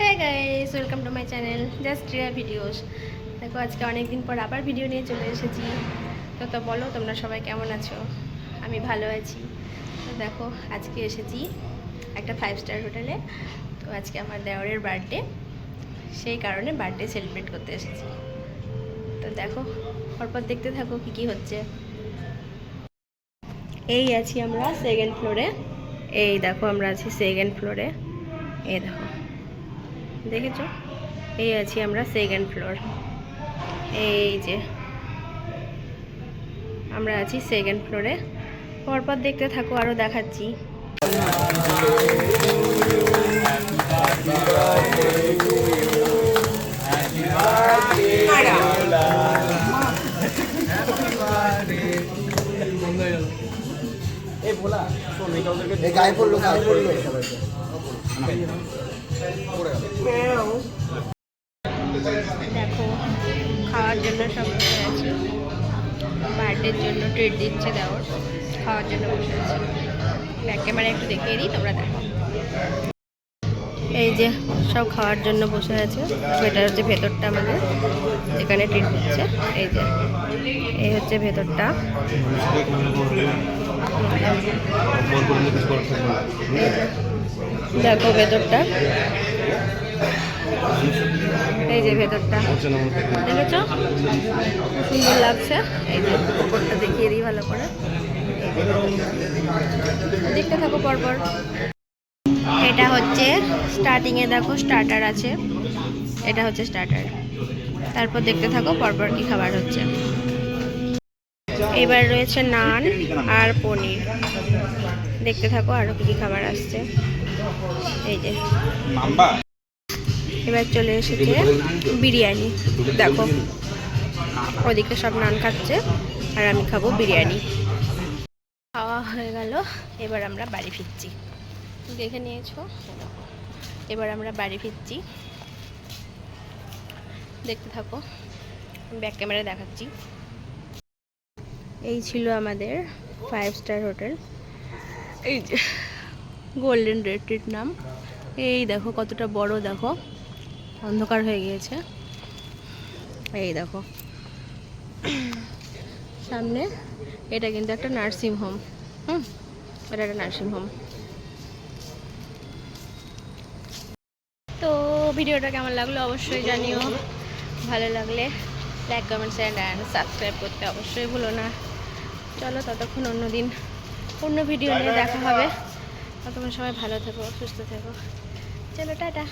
Hey guys welcome to my channel just Riya videos. দেখো আজকে অনেক দিন পর আবার ভিডিও নিয়ে চলে এসেছি। তো বলো তোমরা সবাই কেমন আছো? আমি ভালো আছি। তো দেখো আজকে এসেছি একটা 5 স্টার হোটেলে। তো আজকে আমার দেওরের বার্থডে, সেই কারণে বার্থডে সেলিব্রেট করতে এসেছি। তো দেখো পরপর দেখতে থাকো কি কি হচ্ছে। এই আছি আমরা সেকেন্ড ফ্লোরে। এই দেখো আমরা আছি সেকেন্ড ফ্লোরে। এই দেখো দেখেছো, এই আছি আমরা সেকেন্ড ফ্লোর। এই যে আমরা আছি সেকেন্ড ফ্লোরে, পরপর দেখতে থাকো আরও দেখাচ্ছি। দেখো খাওয়ার জন্য সব বসে আছে, বার্থডের জন্য ট্রিট দিচ্ছে দেওর, খাওয়ার জন্য বসে আছে। ব্যাক ক্যামেরা একটু দেখিয়ে দিই, তোমরা দেখো। এই যে সব খাওয়ার জন্য বসে আছে। এটা হচ্ছে ভেতরটা আমাদের, যেখানে ট্রিট দিচ্ছে। এই যে এই হচ্ছে ভেতরটা। দেখো ভেতরটা, এই যে ভেতরটা দেখেছো, সুন্দর লাগছে। এই যে উপরটা দেখিয়ে দিই ভালো করে, দেখতে থাকো পরপর। এটা হচ্ছে স্টার্টিংয়ে, দেখো স্টার্টার আছে, এটা হচ্ছে স্টার্টার। তারপর দেখতে থাকো পরপর কি খাবার হচ্ছে। এবার রয়েছে নান আর পনির, দেখতে থাকো আরও কি কি খাবার আসছে। এই যে এবার চলে এসেছে বিরিয়ানি। দেখো ওদিকে সব নান খাচ্ছে আর আমি খাবো বিরিয়ানি। খাওয়া হয়ে গেল, এবার আমরা বাড়ি ফিরছি। দেখে নিয়েছো, এবার আমরা বাড়ি ফিরছি, দেখতে থাকো, ব্যাক ক্যামেরায় দেখাচ্ছি। এই ছিল আমাদের 5 স্টার হোটেল। এই যে গোল্ডেন রেট্রিট নাম। এই দেখো কতটা বড়, দেখো অন্ধকার হয়ে গিয়েছে। এই দেখো সামনে, এটা কিন্তু একটা নার্সিং হোম। এটা একটা নার্সিং হোম। তো ভিডিওটা কেমন লাগলো অবশ্যই জানিও। ভালো লাগলে like comment share and subscribe করতে অবশ্যই ভুলো না। চলো ততক্ষণ অন্যদিন অন্য ভিডিও নিয়ে দেখা হবে। ততক্ষণ সবাই ভালো থেকো, সুস্থ থেকো। চলো টাটা।